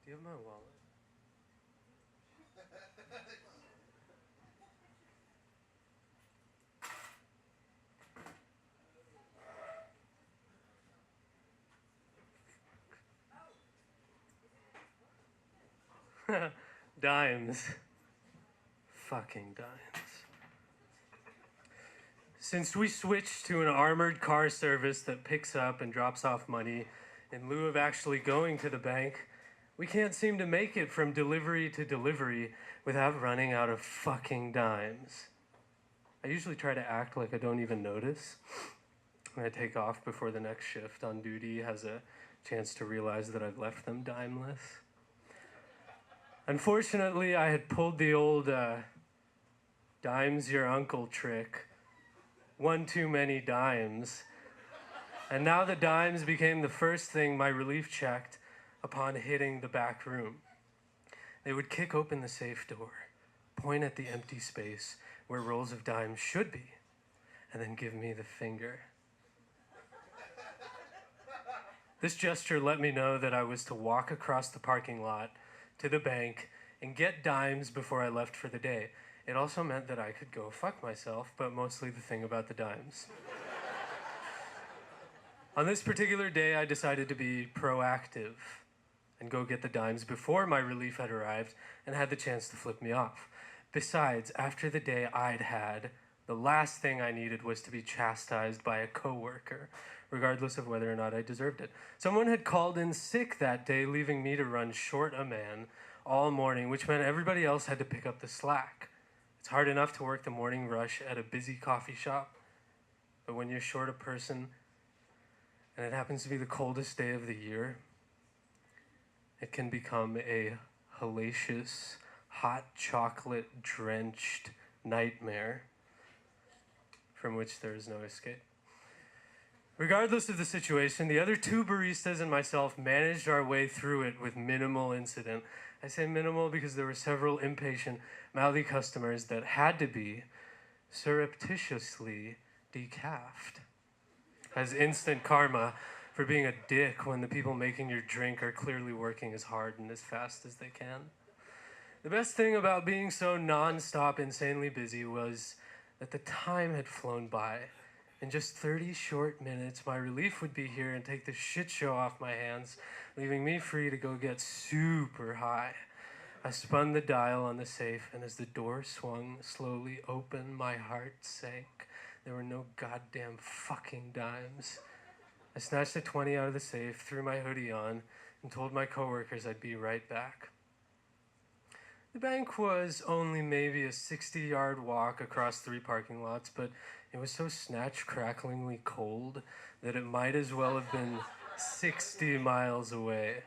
Do you have my wallet? Dimes. Fucking dimes. Since we switched to an armored car service that picks up and drops off money in lieu of actually going to the bank, we can't seem to make it from delivery to delivery without running out of fucking dimes. I usually try to act like I don't even notice. When I take off before the next shift on duty has a chance to realize that I've left them dimeless. Unfortunately, I had pulled the old dimes your uncle trick. One too many dimes. And now the dimes became the first thing my relief checked upon hitting the back room. They would kick open the safe door, point at the empty space where rolls of dimes should be, and then give me the finger. This gesture let me know that I was to walk across the parking lot to the bank and get dimes before I left for the day. It also meant that I could go fuck myself, but mostly the thing about the dimes. On this particular day, I decided to be proactive and go get the dimes before my relief had arrived and had the chance to flip me off. Besides, after the day I'd had, the last thing I needed was to be chastised by a coworker, regardless of whether or not I deserved it. Someone had called in sick that day, leaving me to run short a man all morning, which meant everybody else had to pick up the slack. It's hard enough to work the morning rush at a busy coffee shop, but when you're short a person, and it happens to be the coldest day of the year, it can become a hellacious, hot chocolate-drenched nightmare from which there is no escape. Regardless of the situation, the other two baristas and myself managed our way through it with minimal incident. I say minimal because there were several impatient, mouthy customers that had to be surreptitiously decaffed as instant karma for being a dick when the people making your drink are clearly working as hard and as fast as they can. The best thing about being so non-stop insanely busy was that the time had flown by. In just 30 short minutes, my relief would be here and take the shit show off my hands, leaving me free to go get super high. I spun the dial on the safe, and as the door swung slowly open, my heart sank. There were no goddamn fucking dimes. I snatched the 20 out of the safe, threw my hoodie on, and told my coworkers I'd be right back. The bank was only maybe a 60-yard walk across 3 parking lots, but it was so snatch-cracklingly cold that it might as well have been 60 miles away.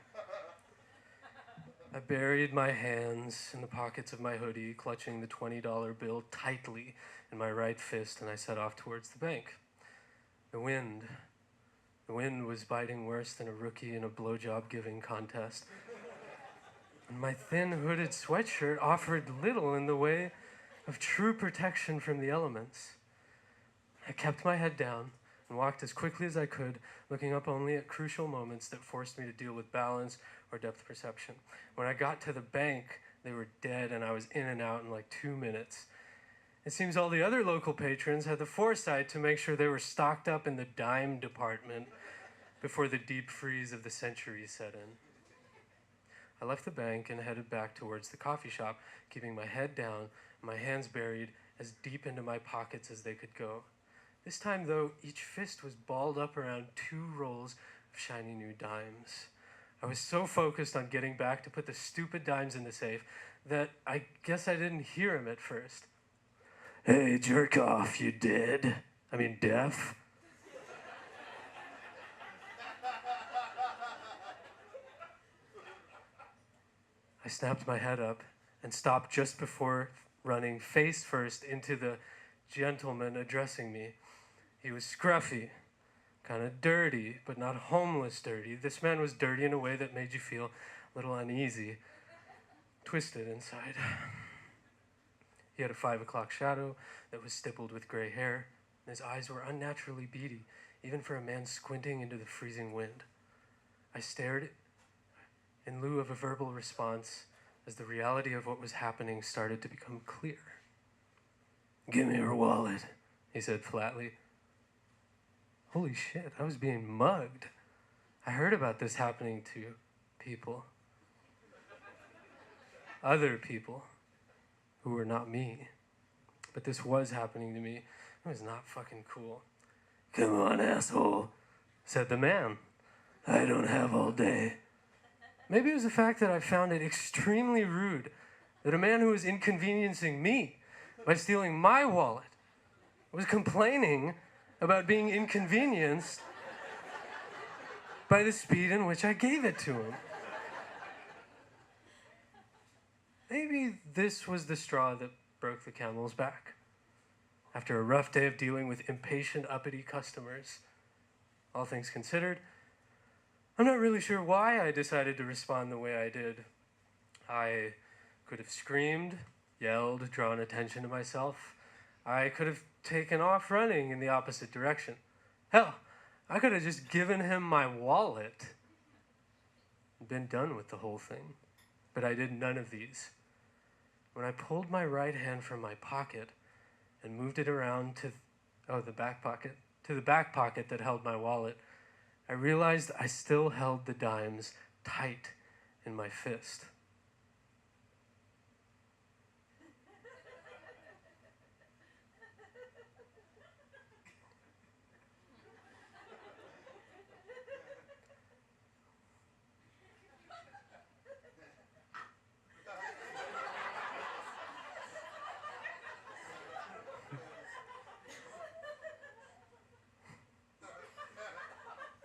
I buried my hands in the pockets of my hoodie, clutching the $20 bill tightly in my right fist, and I set off towards the bank. The wind was biting worse than a rookie in a blowjob-giving contest. And my thin hooded sweatshirt offered little in the way of true protection from the elements. I kept my head down and walked as quickly as I could, looking up only at crucial moments that forced me to deal with balance or depth perception. When I got to the bank, they were dead and I was in and out in like 2 minutes. It seems all the other local patrons had the foresight to make sure they were stocked up in the dime department before the deep freeze of the century set in. I left the bank and headed back towards the coffee shop, keeping my head down and my hands buried as deep into my pockets as they could go. This time, though, each fist was balled up around 2 rolls of shiny new dimes. I was so focused on getting back to put the stupid dimes in the safe that I guess I didn't hear him at first. "Hey, jerk off, you dead. I mean deaf." I snapped my head up and stopped just before running face first into the gentleman addressing me. He was scruffy, kind of dirty, but not homeless dirty. This man was dirty in a way that made you feel a little uneasy, twisted inside. He had a 5 o'clock shadow that was stippled with gray hair, and his eyes were unnaturally beady, even for a man squinting into the freezing wind. I stared in lieu of a verbal response as the reality of what was happening started to become clear. "Give me your wallet," he said flatly. Holy shit, I was being mugged. I heard about this happening to people. Other people who were not me. But this was happening to me. It was not fucking cool. "Come on, asshole," said the man. "I don't have all day." Maybe it was the fact that I found it extremely rude that a man who was inconveniencing me by stealing my wallet was complaining about being inconvenienced by the speed in which I gave it to him. Maybe this was the straw that broke the camel's back. After a rough day of dealing with impatient, uppity customers, all things considered, I'm not really sure why I decided to respond the way I did. I could have screamed, yelled, drawn attention to myself. I could have taken off running in the opposite direction. Hell, I could have just given him my wallet and been done with the whole thing. But I did none of these. When I pulled my right hand from my pocket and moved it around to the back pocket that held my wallet, I realized I still held the dimes tight in my fist.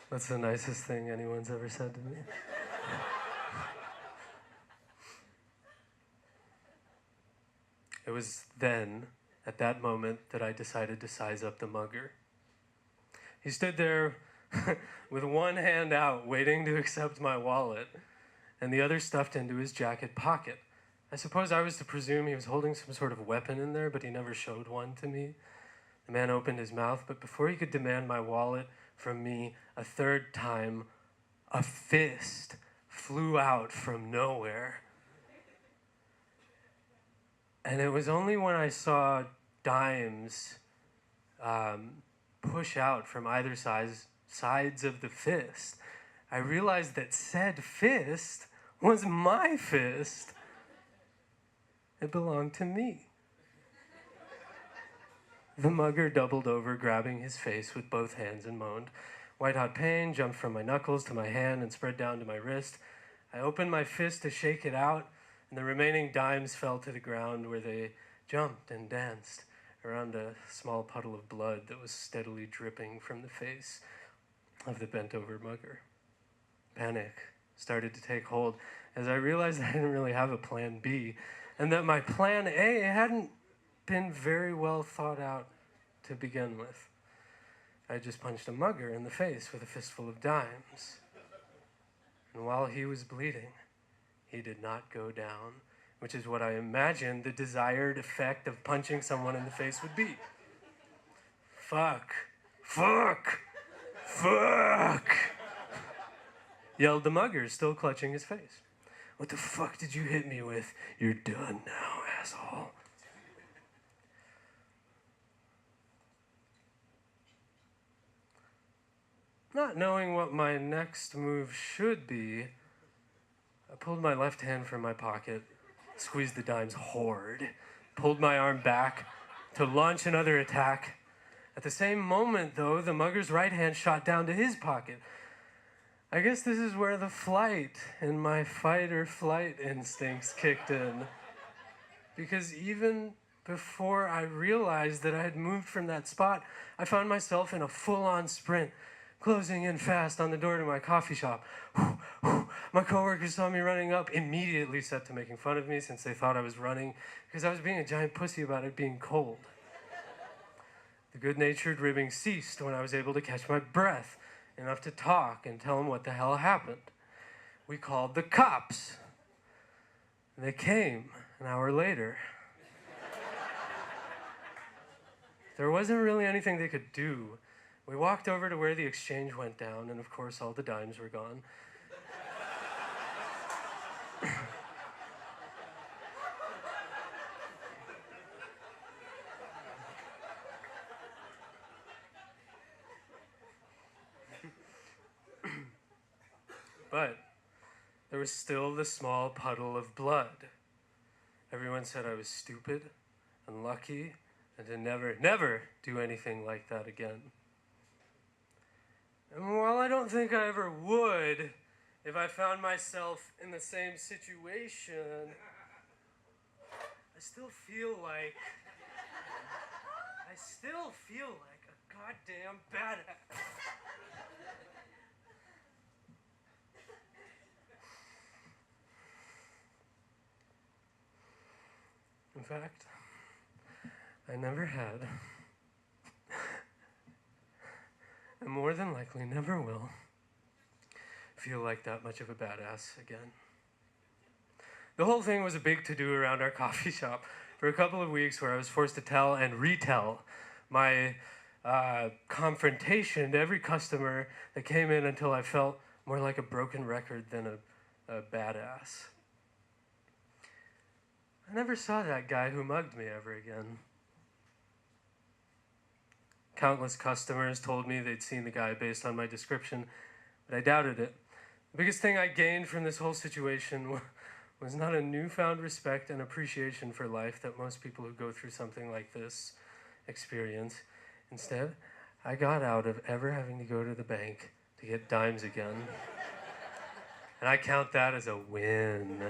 That's the nicest thing anyone's ever said to me. It was then, at that moment, that I decided to size up the mugger. He stood there with one hand out, waiting to accept my wallet, and the other stuffed into his jacket pocket. I suppose I was to presume he was holding some sort of weapon in there, but he never showed one to me. The man opened his mouth, but before he could demand my wallet from me a third time, a fist flew out from nowhere. And it was only when I saw dimes push out from either sides of the fist, I realized that said fist was my fist. It belonged to me. The mugger doubled over, grabbing his face with both hands, and moaned. White-hot pain jumped from my knuckles to my hand and spread down to my wrist. I opened my fist to shake it out, and the remaining dimes fell to the ground, where they jumped and danced around a small puddle of blood that was steadily dripping from the face of the bent-over mugger. Panic started to take hold as I realized I didn't really have a plan B, and that my plan A hadn't been very well thought out to begin with. I just punched a mugger in the face with a fistful of dimes. And while he was bleeding, he did not go down, which is what I imagined the desired effect of punching someone in the face would be. "Fuck! Fuck! Fuck!" yelled the mugger, still clutching his face. "What the fuck did you hit me with? You're done now, asshole." Not knowing what my next move should be, I pulled my left hand from my pocket, squeezed the dimes hard, pulled my arm back to launch another attack. At the same moment, though, the mugger's right hand shot down to his pocket. I guess this is where the flight and my fight or flight instincts kicked in. Because even before I realized that I had moved from that spot, I found myself in a full-on sprint, closing in fast on the door to my coffee shop. My coworkers saw me running up, immediately set to making fun of me since they thought I was running because I was being a giant pussy about it being cold. The good-natured ribbing ceased when I was able to catch my breath, enough to talk and tell them what the hell happened. We called the cops. They came an hour later. There wasn't really anything they could do. We walked over to where the exchange went down, and of course all the dimes were gone. But there was still the small puddle of blood. Everyone said I was stupid and lucky and to never, never do anything like that again. And while I don't think I ever would, if I found myself in the same situation, I still feel like a goddamn badass. In fact, I never had, and more than likely never will, feel like that much of a badass again. The whole thing was a big to-do around our coffee shop for a couple of weeks, where I was forced to tell and retell my confrontation to every customer that came in until I felt more like a broken record than a badass. I never saw that guy who mugged me ever again. Countless customers told me they'd seen the guy based on my description, but I doubted it. The biggest thing I gained from this whole situation was not a newfound respect and appreciation for life that most people who go through something like this experience. Instead, I got out of ever having to go to the bank to get dimes again. And I count that as a win.